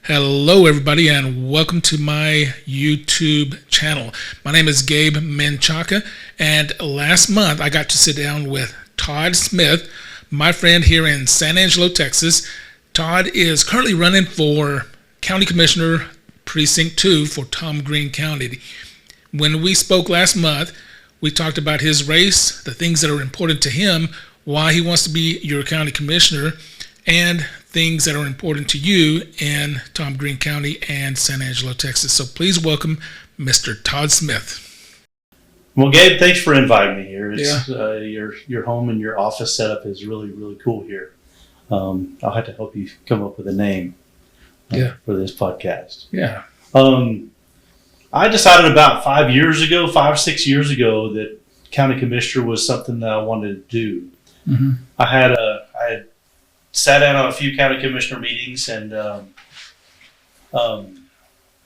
Hello, everybody, and welcome to my YouTube channel. My name is Gabe Menchaka, and last month I got to sit down with Todd Smith, my friend here in San Angelo, Texas. Todd is currently running for County Commissioner Precinct 2 for Tom Green County. When we spoke last month, we talked about his race, the things that are important to him, why he wants to be your county commissioner, and things that are important to you in Tom Green County and San Angelo, Texas. So please welcome Mr. Todd Smith. Well, Gabe, thanks for inviting me here. Yeah. Your home and your office setup is really cool here. I'll have to help you come up with a name for this podcast. Yeah. I decided about 6 years ago that county commissioner was something that I wanted to do. Mm-hmm. I had sat in on a few county commissioner meetings and Let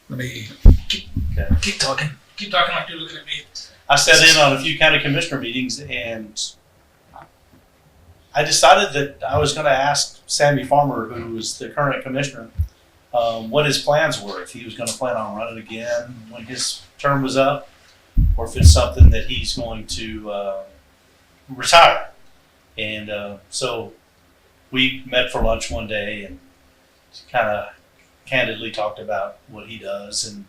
me keep talking. Keep talking like you're looking at me. I sat in on a few county commissioner meetings, and I decided that I was going to ask Sammy Farmer, who was the current commissioner, what his plans were, if he was going to plan on running again when his term was up, or if it's something that he's going to retire. And so we met for lunch one day and kind of candidly talked about what he does and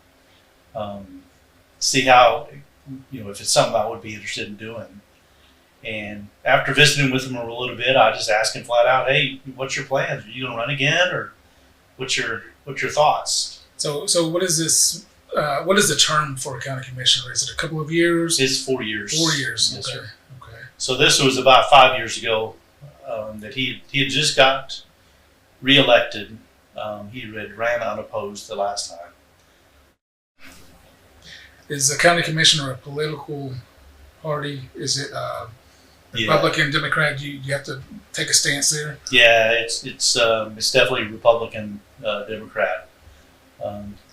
see how, if it's something I would be interested in doing. And after visiting with him a little bit, I just asked him flat out, "Hey, what's your plans? Are you going to run again, or what's your thoughts?" So what is this? What is the term for a county commissioner? Is it a couple of years? It's 4 years. 4 years. Yes, Okay. sir. Okay. So this was about 5 years ago that he had just got reelected. He had ran unopposed the last time. Is the county commissioner a political party? Is it Republican, Democrat? You have to take a stance there. Yeah, it's definitely Republican, Democrat,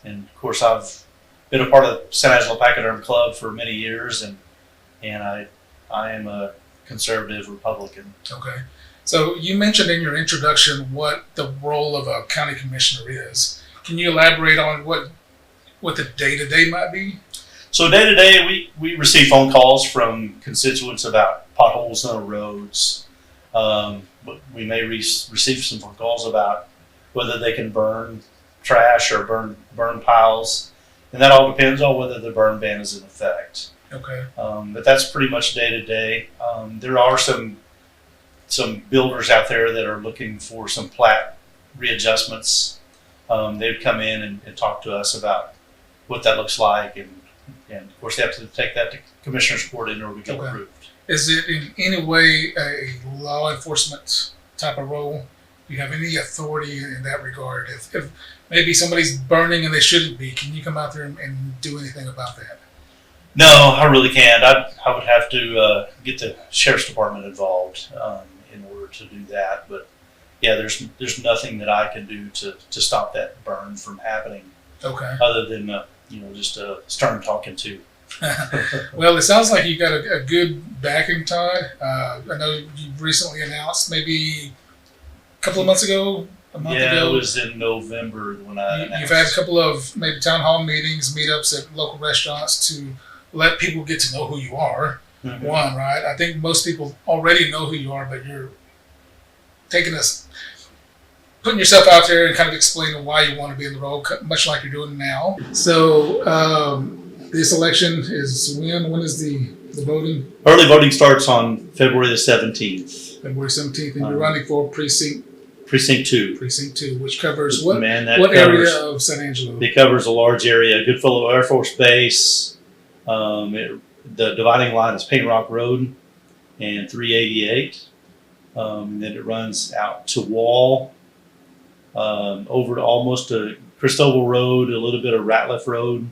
and of course I've been a part of the San Angelo Pachyderm Club for many years, and I am a conservative Republican. Okay. So you mentioned in your introduction what the role of a county commissioner is. Can you elaborate on what the day-to-day might be? So day to day, we receive phone calls from constituents about potholes on the roads. We may receive some phone calls about whether they can burn trash or burn piles, and that all depends on whether the burn ban is in effect. Okay. But that's pretty much day to day. There are some builders out there that are looking for some plat readjustments. They've come in and talk to us about what that looks like, and of course they have to take that to commissioner's court in order to get approved. Is it in any way a law enforcement type of role? Do you have any authority in that regard? If maybe somebody's burning and they shouldn't be, can you come out there and do anything about that? No, I really can't. I would have to get the sheriff's department involved in order to do that. But yeah, there's nothing that I can do to stop that burn from happening. Okay. Other than just stern talking to. Well, it sounds like you got a good backing, Todd. I know you recently announced, maybe a couple of months ago, a month ago. Yeah, it was in November when I announced. You've had a couple of maybe town hall meetings, meetups at local restaurants to let people get to know who you are. Mm-hmm. One, right? I think most people already know who you are, but you're putting yourself out there and kind of explaining why you want to be in the role, much like you're doing now. So this election is when? When is the voting? Early voting starts on February the 17th. February 17th, and you're running for Precinct 2. Precinct 2, which covers what covers, area of San Angelo? It covers a large area. Goodfellow Air Force Base. The dividing line is Paint Rock Road and 388. Then it runs out to Wall, over to almost to Cristobal Road, a little bit of Ratliff Road,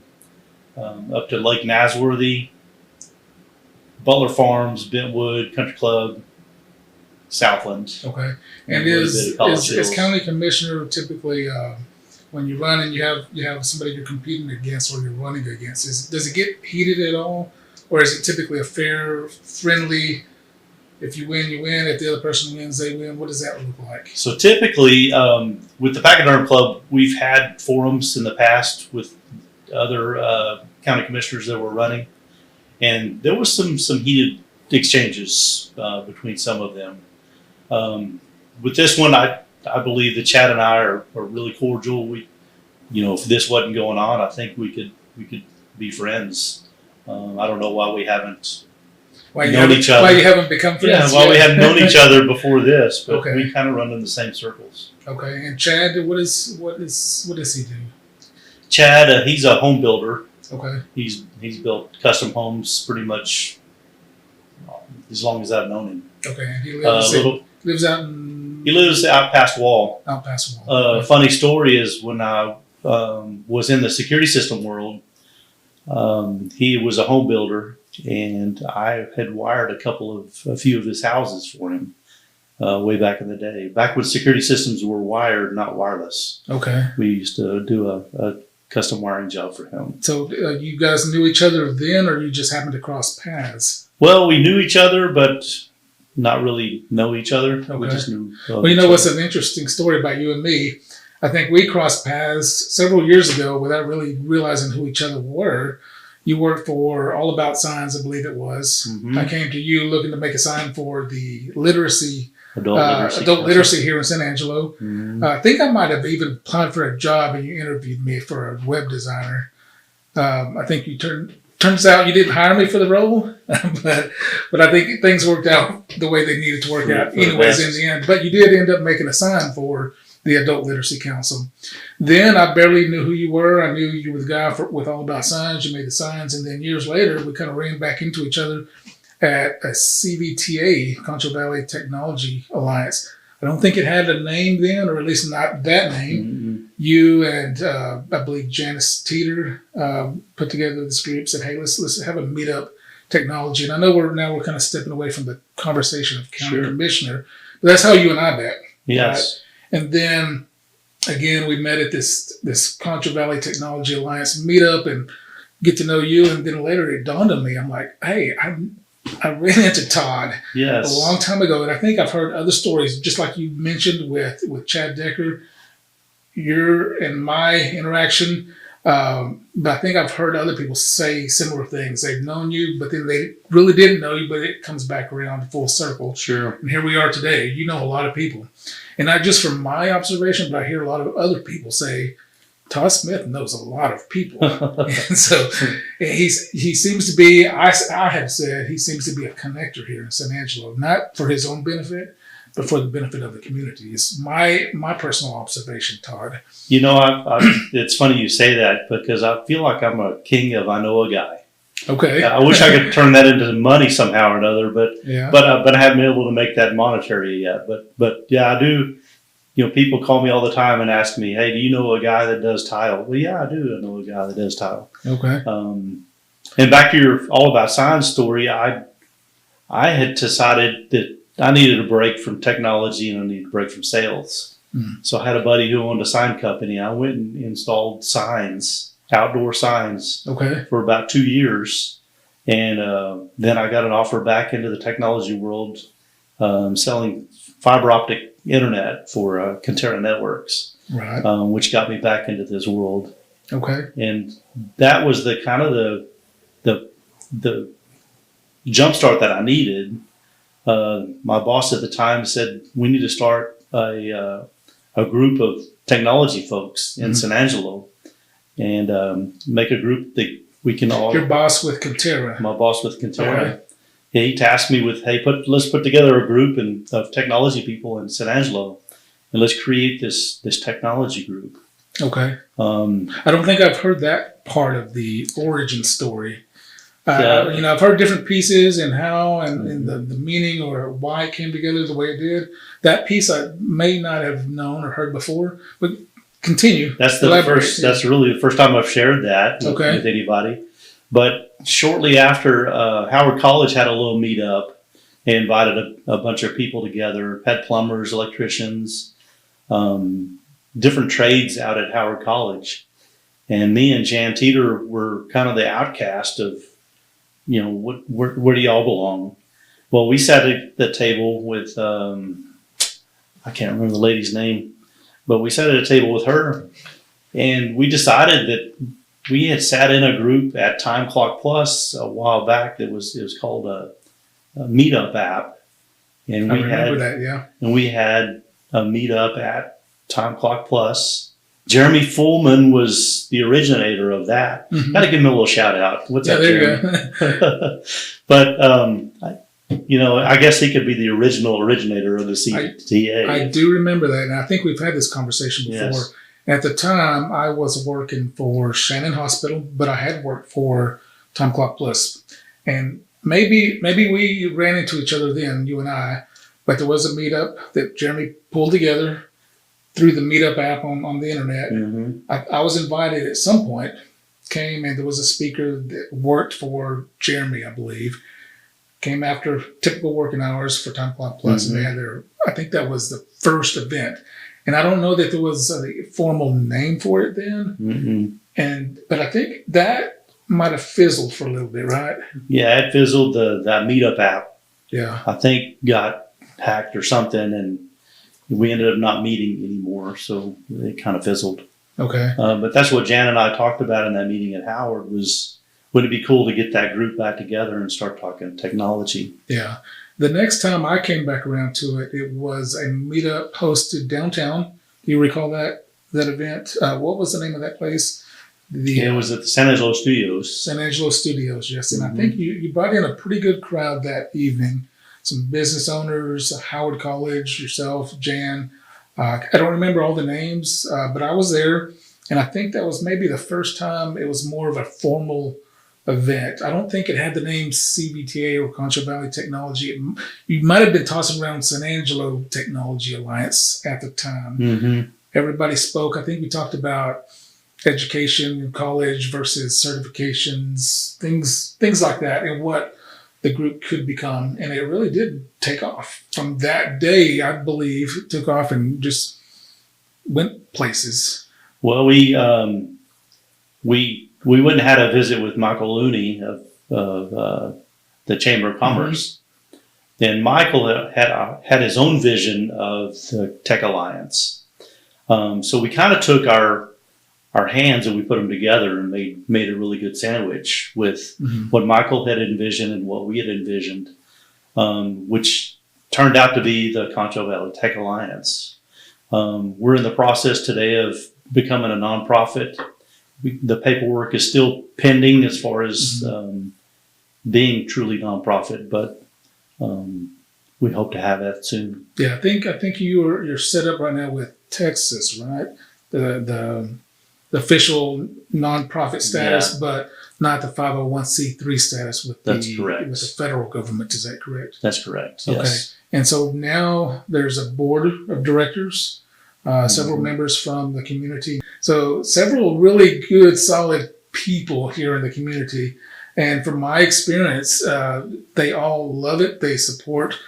up to Lake Nasworthy, Butler Farms, Bentwood, Country Club, Southland. Okay. And is county commissioner typically when you run and you have somebody you're competing against or you're running against, does it get heated at all, or is it typically a fair, friendly? If you win, you win. If the other person wins, they win. What does that look like? So typically, with the Pachyderm Club, we've had forums in the past with other county commissioners that were running, and there was some heated exchanges between some of them. With this one, I believe that Chad and I are really cordial. We, if this wasn't going on, I think we could be friends. I don't know why we haven't known each other. Why you haven't become friends? Yeah, why we haven't known each other before this, but Okay. we kind of run in the same circles. Okay, and Chad, what does he do? Chad, he's a home builder. Okay. He's built custom homes pretty much as long as I've known him. Okay, and he lives He lives out past Wall. out past Wall. Okay. Funny story is when I was in the security system world, he was a home builder, and I had wired a few of his houses for him way back in the day. Back when security systems were wired, not wireless. Okay. We used to do a custom wiring job for him. So you guys knew each other then, or you just happened to cross paths? Well, we knew each other, but not really know each other. Okay. We just knew. Well, you know what's an interesting story about you and me? I think we crossed paths several years ago without really realizing who each other were. You worked for All About Signs, I believe it was. Mm-hmm. I came to you looking to make a sign for the literacy, adult literacy here in San Angelo. Mm-hmm. I think I might have even applied for a job, and you interviewed me for a web designer. I think turns out you didn't hire me for the role, but I think things worked out the way they needed to work out anyways in the end. But you did end up making a sign for the Adult Literacy Council. Then I barely knew who you were. I knew you were the guy with All About Signs. You made the signs. And then years later, we kind of ran back into each other at a CVTA, Concho Valley Technology Alliance. I don't think it had a name then, or at least not that name. Mm-hmm. You and I believe Janice Teeter put together this group, said, hey, let's have a meetup technology. And I know we're kind of stepping away from the conversation of county commissioner, but that's how you and I met. Yes. And then again, we met at this Concho Valley Technology Alliance meetup and get to know you. And then later it dawned on me, I'm like, hey, I ran into Todd a long time ago. And I think I've heard other stories, just like you mentioned with Chad Decker, your and my interaction. But I think I've heard other people say similar things. They've known you, but then they really didn't know you, but it comes back around full circle. Sure. And here we are today. You know a lot of people. And not just from my observation, but I hear a lot of other people say, Todd Smith knows a lot of people. And so he seems to be, I have said, he seems to be a connector here in San Angelo, not for his own benefit, but for the benefit of the community. It's my personal observation, Todd. It's funny you say that because I feel like I'm a king of I know a guy. Okay. I wish I could turn that into money somehow or another, but I haven't been able to make that monetary yet. But yeah, I do. People call me all the time and ask me, "Hey, do you know a guy that does tile?" Well, yeah, I do. I know a guy that does tile. Okay. And back to your All About Signs story, I had decided that I needed a break from technology and I needed a break from sales. Mm. So I had a buddy who owned a sign company. I went and installed signs, outdoor signs, for about 2 years. And then I got an offer back into the technology world, selling fiber optic internet for Conterra Networks, right? Which got me back into this world. Okay. And that was the kind of the jump start that I needed. My boss at the time said, we need to start a group of technology folks in San Angelo and make a group that we can all... Your boss with Conterra. My boss with Conterra. Okay. Yeah, he tasked me with, hey, let's put together a group of technology people in San Angelo and let's create this technology group. Okay. I don't think I've heard that part of the origin story. I've heard different pieces and how and the meaning or why it came together the way it did. That piece I may not have known or heard before, but continue. That's That's really the first time I've shared that with anybody. But shortly after, Howard College had a little meetup. They invited a bunch of people together, had plumbers, electricians, different trades out at Howard College. And me and Jan Teeter were kind of the outcast of, where do y'all belong? Well, we sat at the table with, I can't remember the lady's name, But we sat at a table with her, and we decided that we had sat in a group at Time Clock Plus a while back. It was called a meetup app, and I remember that. Yeah. And we had a meetup at Time Clock Plus. Jeremy Fullman was the originator of that. Mm-hmm. Got to give him a little shout out. What's up, there Jeremy? you go. But I guess he could be the original originator of the CTA. I do remember that, and I think we've had this conversation before. Yes. At the time, I was working for Shannon Hospital, but I had worked for Time Clock Plus, and maybe we ran into each other then, you and I. But there was a meetup that Jeremy pulled together through the meetup app on the internet. Mm-hmm. I was invited at some point, came, and there was a speaker that worked for Jeremy, I believe. Came after typical working hours for Time Clock Plus, Mm-hmm. and they had I think that was the first event. And I don't know that there was a formal name for it then. Mm-hmm. But I think that might have fizzled for a little bit, right? Yeah, it fizzled. That meetup app, Yeah. I think, got hacked or something, and we ended up not meeting anymore. So it kind of fizzled. Okay. But that's what Jan and I talked about in that meeting at Howard was, wouldn't it be cool to get that group back together and start talking technology? Yeah. The next time I came back around to it, it was a meetup hosted downtown. Do you recall that event? What was the name of that place? It was at the San Angelo Studios. San Angelo Studios, yes. And Mm-hmm. I think you brought in a pretty good crowd that evening. Some business owners, Howard College, yourself, Jan. I don't remember all the names, but I was there. And I think that was maybe the first time it was more of a formal event. I don't think it had the name CBTA or Concho Valley Technology. You might have been tossing around San Angelo Technology Alliance at the time. Mm-hmm. Everybody spoke. I think we talked about education in college versus certifications, things like that, and what the group could become. And it really did take off. From that day, I believe, it took off and just went places. Well, we went and had a visit with Michael Looney of the Chamber of Commerce. Mm-hmm. And Michael had his own vision of the Tech Alliance. So we kind of took our hands and we put them together and made a really good sandwich with Mm-hmm. what Michael had envisioned and what we had envisioned, which turned out to be the Concho Valley Tech Alliance. We're in the process today of becoming a nonprofit. The paperwork is still pending as far as being truly nonprofit, but we hope to have that soon. Yeah, I think you're set up right now with Texas, right? The official nonprofit status, but not the 501c3 status with That's correct. With the federal government. Is that correct? That's correct. Okay. Yes. And so now there's a board of directors, several members from the community. So several really good, solid people here in the community. And from my experience, they all love it. They support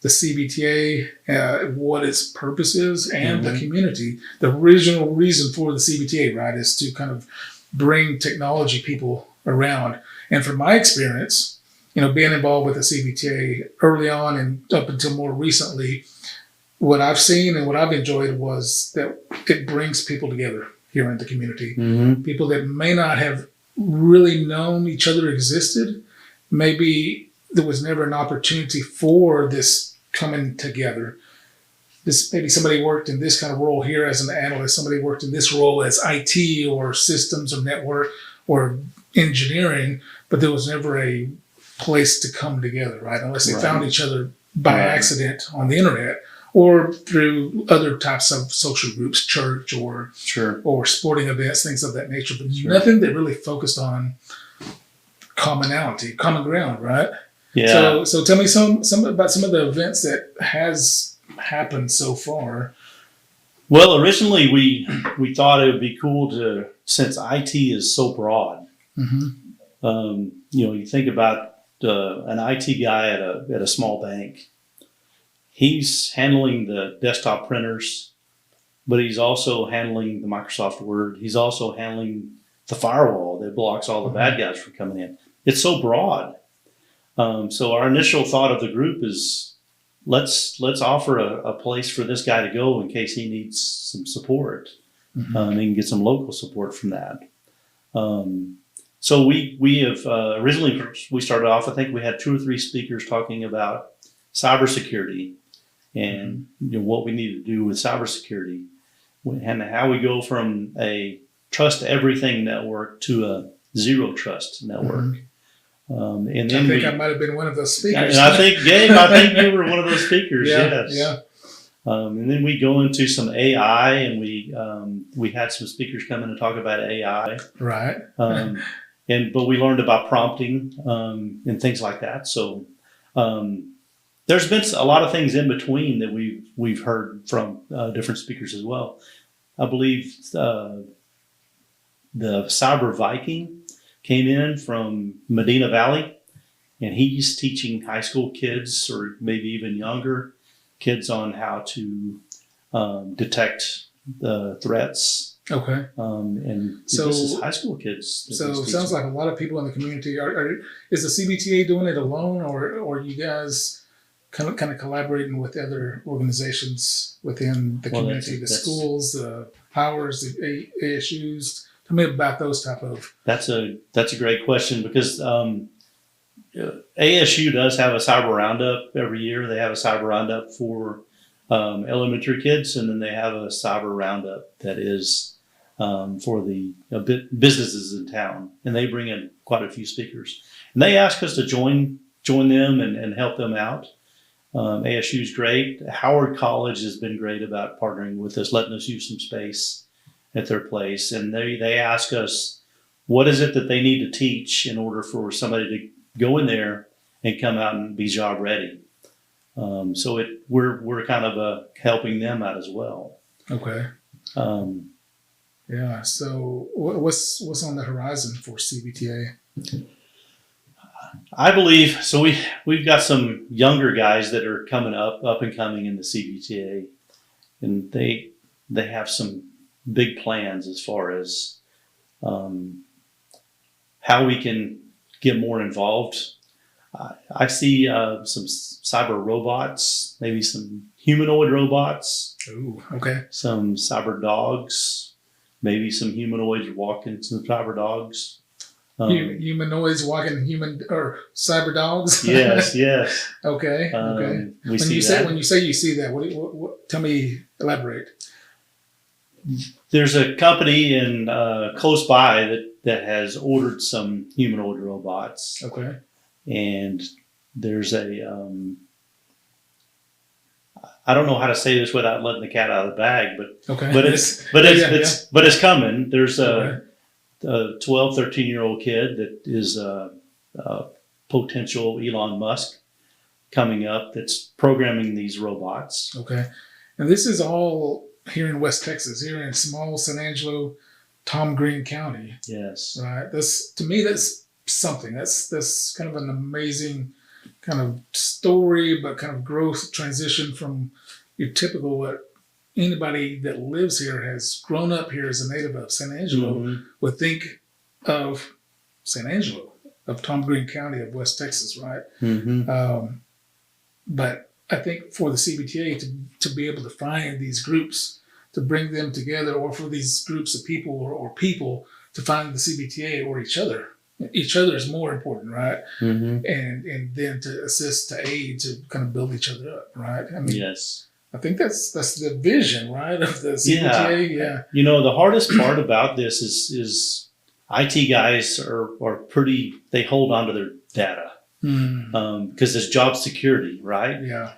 the CBTA, what its purpose is, and the community. The original reason for the CBTA, right, is to kind of bring technology people around. And from my experience, being involved with the CBTA early on and up until more recently, what I've seen and what I've enjoyed was that it brings people together here in the community. Mm-hmm. People that may not have really known each other existed. Maybe there was never an opportunity for this coming together. Maybe somebody worked in this kind of role here as an analyst, somebody worked in this role as IT or systems or network or engineering, but there was never a place to come together, right? Unless they found each other by accident on the internet or through other types of social groups, church or sporting events, things of that nature. But nothing that really focused on commonality, common ground, right? Yeah. So tell me some about some of the events that has happened so far. Well, originally we thought it would be cool to, since IT is so broad. Mm-hmm. You think about an IT guy at a small bank. He's handling the desktop printers, but he's also handling the Microsoft Word. He's also handling the firewall that blocks all the bad guys from coming in. It's so broad. So our initial thought of the group is, let's offer a place for this guy to go in case he needs some support. And he can get some local support from that. So we have originally we started off. I think we had 2 or 3 speakers talking about cybersecurity and what we need to do with cybersecurity and how we go from a trust everything network to a zero trust network. And then I think I might have been one of those speakers. And I think, Gabe, you were one of those speakers. Yes. Yeah. And then we go into some AI, and we had some speakers come in and talk about AI. Right. But we learned about prompting and things like that. So there's been a lot of things in between that we've heard from different speakers as well. I believe the Cyber Viking came in from Medina Valley, and he's teaching high school kids or maybe even younger kids on how to detect the threats. Okay. And so this is high school kids. So it sounds like a lot of people in the community is the CBTA doing it alone, or you guys kind of collaborating with other organizations within the community, the schools, the powers, the ASUs? Tell me about those type of. That's a great question, because ASU does have a cyber roundup every year. They have a cyber roundup for elementary kids, and then they have a cyber roundup that is for the businesses in town, and they bring in quite a few speakers. And they ask us to join them and help them out. ASU is great. Howard College has been great about partnering with us, letting us use some space at their place, and they ask us what is it that they need to teach in order for somebody to go in there and come out and be job ready. So we're kind of helping them out as well. Okay. Yeah. So what's on the horizon for CBTA? I believe so. We've got some younger guys that are coming up and coming in the CBTA, and they have some big plans as far as how we can get more involved. I see some cyber robots, maybe some humanoid robots. Ooh, okay. Some cyber dogs, maybe some humanoids walking some cyber dogs. Humanoids walking human or cyber dogs. Yes. Okay. Okay. We see that. When you say you see that, what tell me, elaborate. There's a company in close by that has ordered some humanoid robots. Okay. And there's a I don't know how to say this without letting the cat out of the bag, but it's coming. There's a 12, 13-year-old kid that is a potential Elon Musk coming up that's programming these robots. Okay. And this is all here in West Texas, here in small San Angelo, Tom Green County. Yes. Right. To me, that's something. That's kind of an amazing kind of story, but kind of growth transition from your typical what anybody that lives here has grown up here as a native of San Angelo would think of San Angelo, of Tom Green County of West Texas, right? But I think for the CBTA to be able to find these groups, to bring them together, or for these groups of people or people to find the CBTA or each other. Each other is more important, right? And then to assist, to aid, to kind of build each other up, right? I mean, yes. I think that's the vision, right, of the CBTA. Yeah. You know, the hardest part about this is IT guys are pretty. They hold on to their data because there's job security, right? Yeah.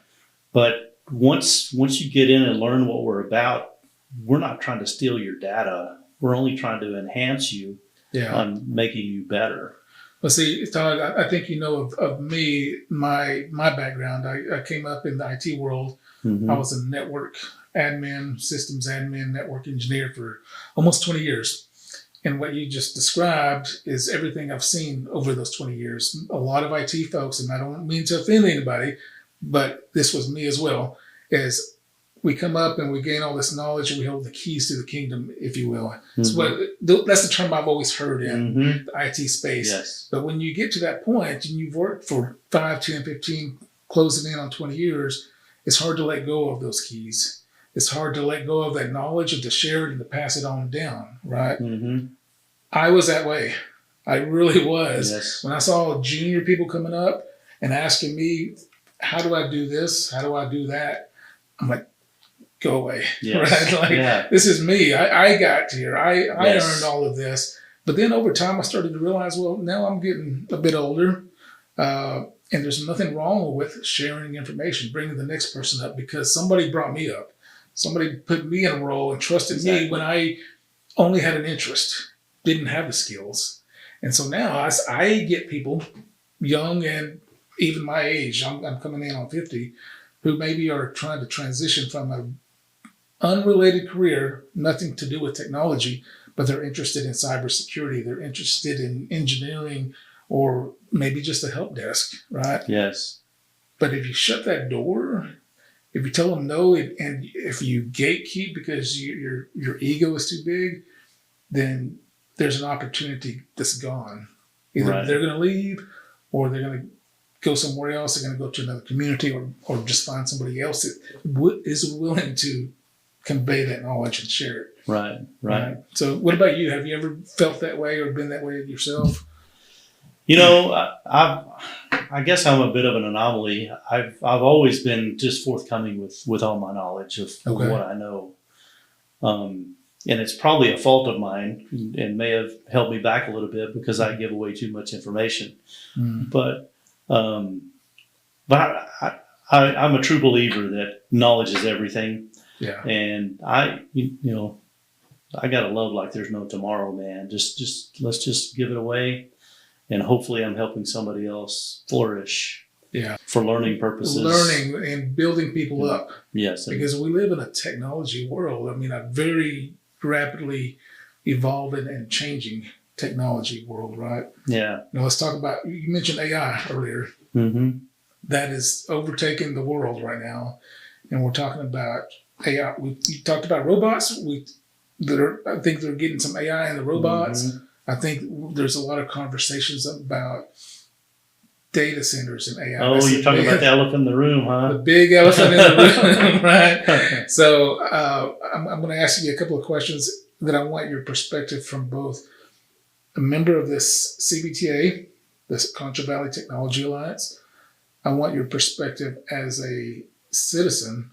But once you get in and learn what we're about, we're not trying to steal your data. We're only trying to enhance you on making you better. Well, see, Todd, I think you know of me, my background. I came up in the IT world. I was a network admin, systems admin, network engineer for almost 20 years. And what you just described is everything I've seen over those 20 years. A lot of IT folks, and I don't mean to offend anybody, but this was me as well, is we come up and we gain all this knowledge and we hold the keys to the kingdom, if you will. So that's the term I've always heard in the IT space. Yes. But when you get to that point and you've worked for 5, 10, 15, closing in on 20 years, it's hard to let go of those keys. It's hard to let go of that knowledge and to share it and to pass it on down, right? Mm-hmm. I was that way. I really was. Yes. When I saw junior people coming up and asking me, how do I do this? How do I do that? I'm like, go away. Yes. Right? Like, Yeah. this is me. I got here. I Yes. earned all of this. But then over time, I started to realize, well, now I'm getting a bit older. And there's nothing wrong with sharing information, bringing the next person up because somebody brought me up. Somebody put me in a role and trusted Exactly. me when I only had an interest, didn't have the skills. And so now I get people, young and even my age, I'm coming in on 50, who maybe are trying to transition from an unrelated career, nothing to do with technology, but they're interested in cybersecurity. They're interested in engineering or maybe just a help desk, right? Yes. But if you shut that door, if you tell them no, and if you gatekeep because your ego is too big, then there's an opportunity that's gone. Either Right. they're going to leave or they're going to go somewhere else. They're going to go to another community or just find somebody else that is willing to convey that knowledge and share it. Right. Right. So what about you? Have you ever felt that way or been that way yourself? You know, I guess I'm a bit of an anomaly. I've always been just forthcoming with all my knowledge of Okay. what I know. And it's probably a fault of mine and may have held me back a little bit because I give away too much information. Mm. But I'm a true believer that knowledge is everything. Yeah. And I got to love like there's no tomorrow, man. Just let's just give it away. And hopefully I'm helping somebody else flourish. Yeah. For learning purposes. Learning and building people up. Yes. Because we live in a technology world. I mean, a very rapidly evolving and changing technology world, right? Yeah. Now let's talk about, you mentioned AI earlier. Mm-hmm. That is overtaking the world right now. And we're talking about AI. We talked about robots. I think they're getting some AI in the robots. Mm-hmm. I think there's a lot of conversations about data centers and AI. Oh, you're talking about the elephant in the room, huh? The big elephant in the room, right? So I'm going to ask you a couple of questions that I want your perspective from both a member of this CBTA, this Contra Valley Technology Alliance. I want your perspective as a citizen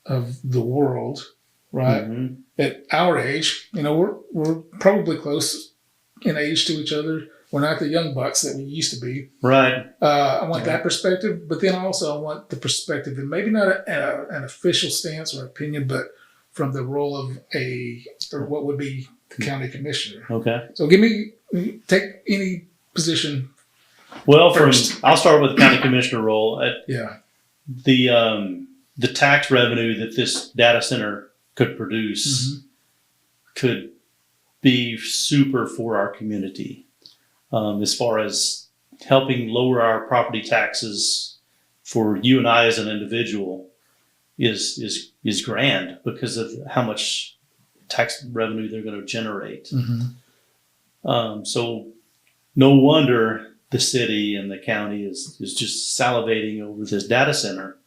of the world, right? Mm-hmm. At our age, we're probably close in age to each other. We're not the young bucks that we used to be. Right. I want that perspective, but then also I want the perspective, and maybe not an official stance or opinion, but from the role of what would be the county commissioner. Okay. So take any position. Well, first. I'll start with the county commissioner role. Yeah. The tax revenue that this data center could produce could be super for our community. As far as helping lower our property taxes for you and I as an individual is grand because of how much tax revenue they're going to generate. Mm-hmm. So no wonder the city and the county is just salivating over this data center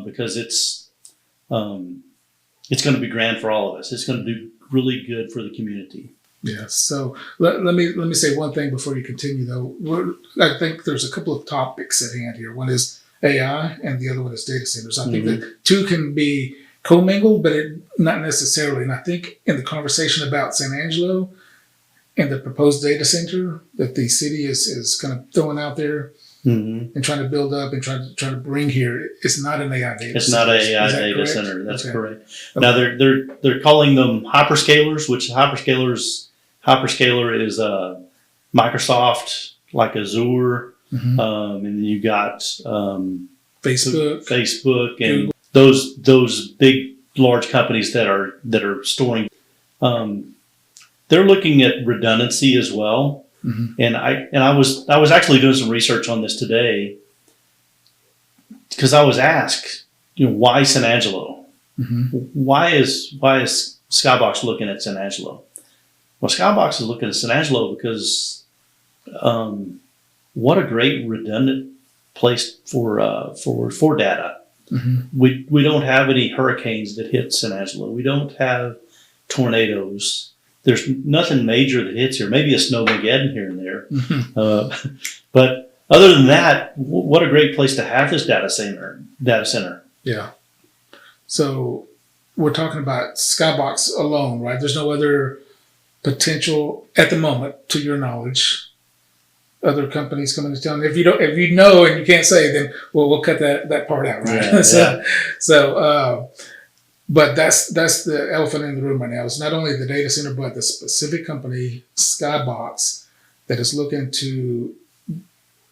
because it's going to be grand for all of us. It's going to do really good for the community. Yeah. So let me say one thing before you continue, though. I think there's a couple of topics at hand here. One is AI, and the other one is data centers. I think that two can be commingled, but not necessarily. And I think in the conversation about San Angelo and the proposed data center that the city is kind of throwing out there and trying to build up and trying to bring here, it's not an AI data center. It's not an AI data correct? center. That's Okay. correct. Okay. Now they're calling them hyperscalers, which hyperscaler is Microsoft, like Azure, and then you got Facebook, and Google. those big large companies that are storing. They're looking at redundancy as well, and I was actually doing some research on this today because I was asked, why San Angelo? Why is Skybox looking at San Angelo? Well, Skybox is looking at San Angelo because what a great redundant place for data. We don't have any hurricanes that hit San Angelo. We don't have tornadoes. There's nothing major that hits here. Maybe a snowmageddon here and there. But other than that, what a great place to have this data center. Yeah. So we're talking about Skybox alone, right? There's no other potential at the moment, to your knowledge, other companies coming to town. If you know and you can't say, then we'll cut that part out, right? But that's the elephant in the room right now. It's not only the data center, but the specific company, Skybox, that is looking to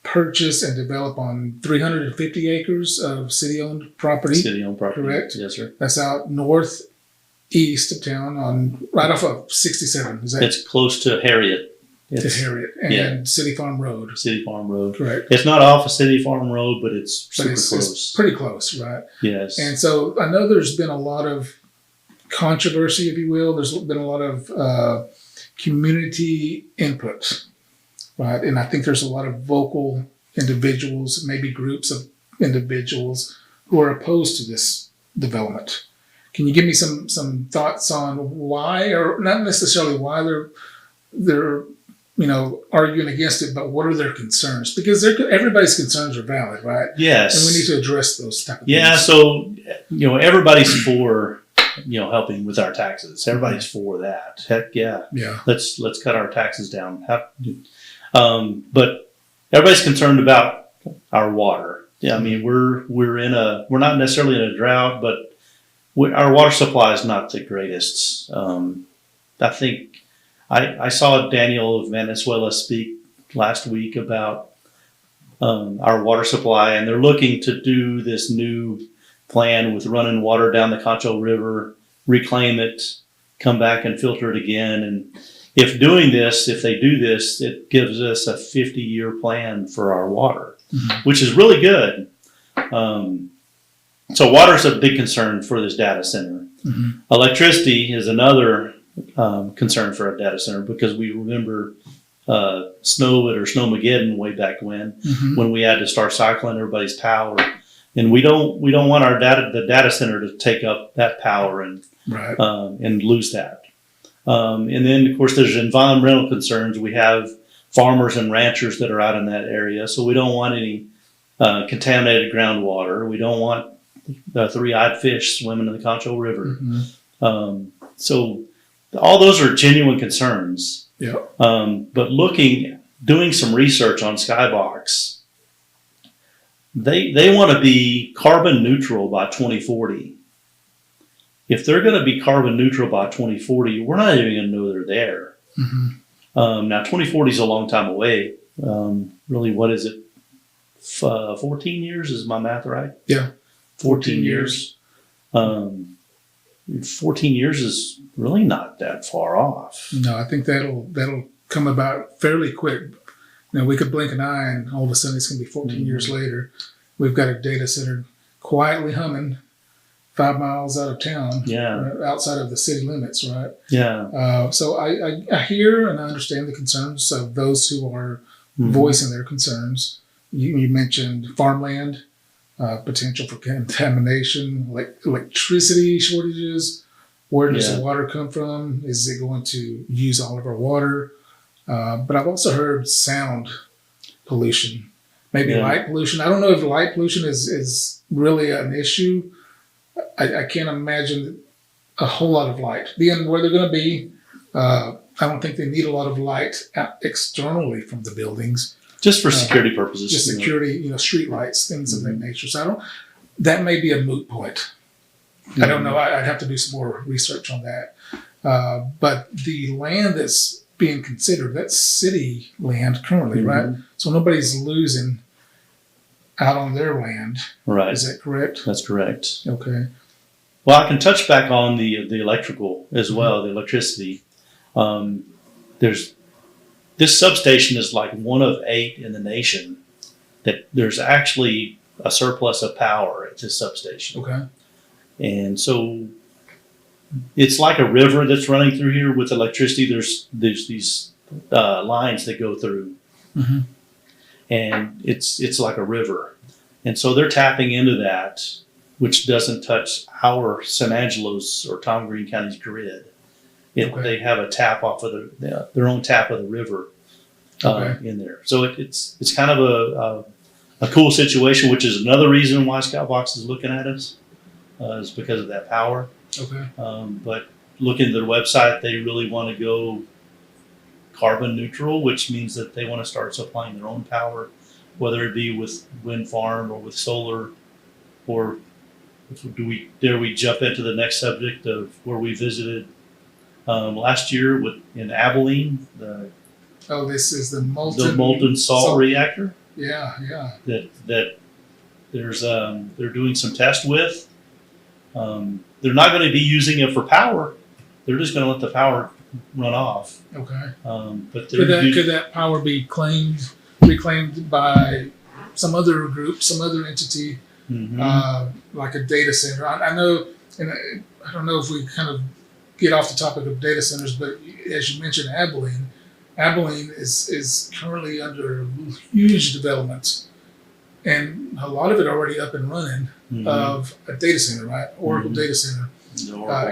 purchase and develop on 350 acres of city-owned property. City-owned property. Correct? Yes, sir. That's out northeast of town, right off of 67. It's close to Harriet. Harriet and City Farm Road. City Farm Road. Correct. It's not off of City Farm Road, but it's super close. It's pretty close, right? Yes. And so I know there's been a lot of controversy, if you will. There's been a lot of community input, right? And I think there's a lot of vocal individuals, maybe groups of individuals who are opposed to this development. Can you give me some thoughts on why, or not necessarily why they're arguing against it, but what are their concerns? Because everybody's concerns are valid, right? Yes. And we need to address those type of things. Yeah, so, everybody's for, helping with our taxes. Everybody's for that. Heck yeah. Yeah. Let's cut our taxes down. But everybody's concerned about our water. Yeah, I mean, we're not necessarily in a drought, but our water supply is not the greatest. I think I saw Daniel of Venezuela speak last week about our water supply, and they're looking to do this new plan with running water down the Concho River, reclaim it, come back and filter it again. And if they do this, it gives us a 50-year plan for our water, which is really good. So water is a big concern for this data center. Electricity is another concern for a data center, because we remember Snowmageddon way back when we had to start cycling everybody's power, and we don't want the data center to take up that power and lose that. And then of course there's environmental concerns. We have farmers and ranchers that are out in that area, so we don't want any contaminated groundwater. We don't want the three-eyed fish swimming in the Concho River. So all those are genuine concerns. Yeah. But doing some research on Skybox, they want to be carbon neutral by 2040. If they're going to be carbon neutral by 2040, we're not even going to know they're there. Now, 2040 is a long time away. Really, what is it? 14 years? Is my math right? Yeah. 14 years. 14 years is really not that far off. No, I think that'll come about fairly quick. We could blink an eye and all of a sudden it's going to be 14 years later. We've got a data center quietly humming 5 miles out of town, outside of the city limits, right? Yeah. So I hear and I understand the concerns of those who are voicing their concerns. You mentioned farmland, potential for contamination, like electricity shortages. Where does the water come from? Is it going to use all of our water? But I've also heard sound pollution, maybe light pollution. I don't know if light pollution is really an issue. I can't imagine a whole lot of light. Being where they're going to be, I don't think they need a lot of light externally from the buildings. Just for security purposes. Just security, street lights, things of that nature. So that may be a moot point. I don't know. I'd have to do some more research on that. But the land that's being considered, that's city land currently, right? So nobody's losing out on their land. Right. Is that correct? That's correct. Okay. Well, I can touch back on the electrical as well, the electricity. This substation is like one of 8 in the nation that there's actually a surplus of power at this substation. Okay. And so it's like a river that's running through here with electricity. There's these lines that go through, and it's like a river. And so they're tapping into that which doesn't touch our San Angelo's or Tom Green County's grid. Okay. They have a tap off of their own tap of the river in there. So it's kind of a cool situation, which is another reason why Scoutbox is looking at us, is because of that power. Okay. But looking at their website, they really want to go carbon neutral, which means that they want to start supplying their own power, whether it be with wind farm or with solar, or dare we jump into the next subject of where we visited last year in Abilene, This is the molten salt reactor. Yeah. That they're doing some tests with. They're not going to be using it for power. They're just going to let the power run off. Okay. But Could that power be reclaimed by some other group, some other entity, like a data center? I know, and I don't know if we kind of get off the topic of data centers, but as you mentioned, Abilene is currently under huge development, and a lot of it already up and running of a data center, right? Oracle data center,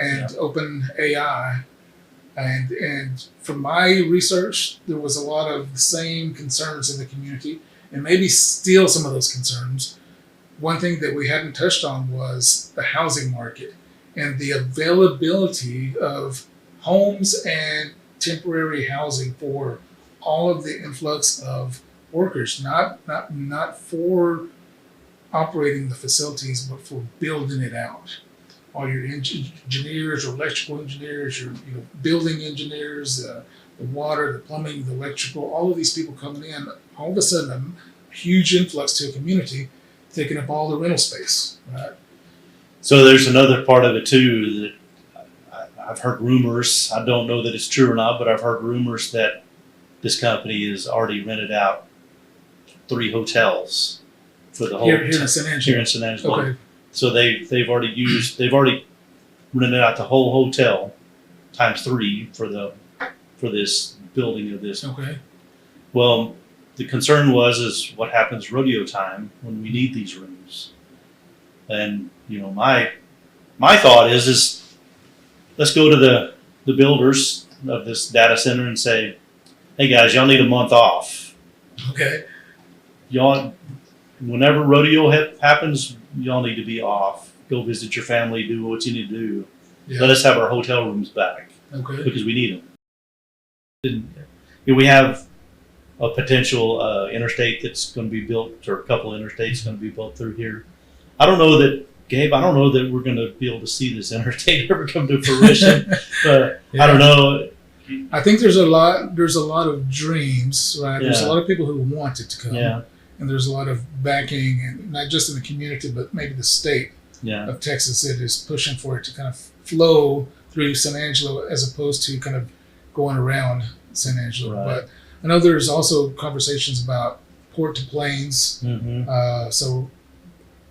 and Open AI. And from my research, there was a lot of the same concerns in the community, and maybe still some of those concerns. One thing that we hadn't touched on was the housing market and the availability of homes and temporary housing for all of the influx of workers, not for operating the facilities, but for building it out. All your engineers or electrical engineers, your building engineers, the water, the plumbing, the electrical, all of these people coming in, all of a sudden a huge influx to a community, taking up all the rental space, right? So there's another part of it too that I've heard rumors. I don't know that it's true or not, but I've heard rumors that this company has already rented out 3 hotels for the whole here in San Angelo. Here in San Angelo. Okay. So they've already rented out the whole hotel times 3 for this building of this. Okay. Well, the concern is what happens rodeo time when we need these rooms. And my thought is let's go to the builders of this data center and say, hey guys, y'all need a month off. Okay. Y'all, whenever rodeo happens, y'all need to be off. Go visit your family, do what you need to do. Yeah. Let us have our hotel rooms back Okay. because we need them. We have a potential interstate that's going to be built, or a couple of interstates going to be built through here. I don't know that, Gabe, we're going to be able to see this interstate ever come to fruition. But Yeah. I don't know. I think there's a lot of dreams, right? There's a Yeah. lot of people who want it to come. Yeah. And there's a lot of backing, and not just in the community, but maybe the state Yeah. of Texas that is pushing for it to kind of flow through San Angelo as opposed to kind of going around San Angelo. Right. But I know there's also conversations about port to plains, so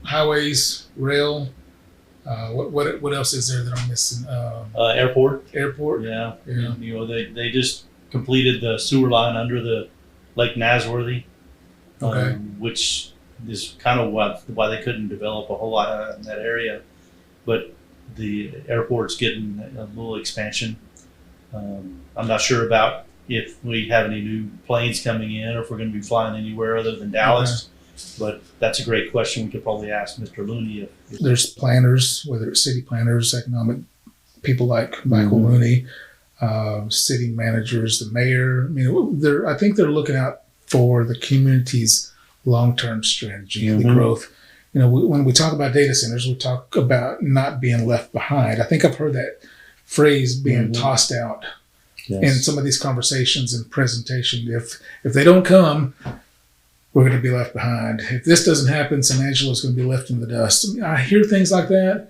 highways, rail. What else is there that I'm missing? Airport. Airport. Yeah. Yeah. They just completed the sewer line under the Lake Nasworthy, Okay. which is kind of why they couldn't develop a whole lot in that area. But the airport's getting a little expansion. I'm not sure about if we have any new planes coming in or if we're going to be flying anywhere other than Dallas. But that's a great question. We could probably ask Mr. Looney if There's planners, whether it's city planners, economic people like Michael Looney, city managers, the mayor. I think they're looking out for the community's long-term strategy, the growth. When we talk about data centers, we talk about not being left behind. I think I've heard that phrase being tossed out in some of these conversations and presentation. If they don't come, we're going to be left behind. If this doesn't happen, San Angelo is going to be left in the dust. I hear things like that,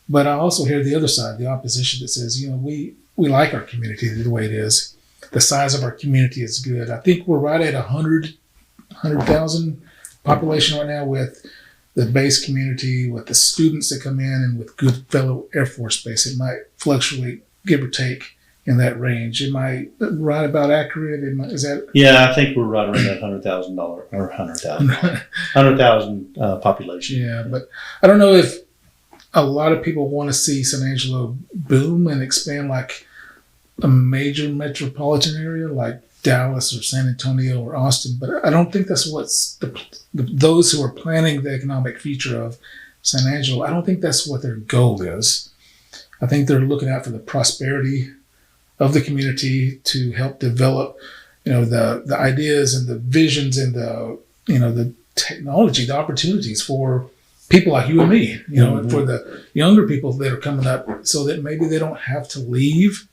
but I also hear the other side, the opposition that says, we like our community the way it is. The size of our community is good. I think we're right at 100,000 population right now with the base community, with the students that come in, and with good fellow Air Force Base. It might fluctuate, give or take, in that range. Am I right about accurate? Is that? Yeah, I think we're right around that $100,000 or 100,000 population. Yeah, but I don't know if a lot of people want to see San Angelo boom and expand like a major metropolitan area like Dallas or San Antonio or Austin, but I don't think that's what's those who are planning the economic future of San Angelo. I don't think that's what their goal is. I think they're looking out for the prosperity of the community to help develop, the ideas and the visions and the technology, the opportunities for people like you and me, and for the younger people that are coming up, so that maybe they don't have to leave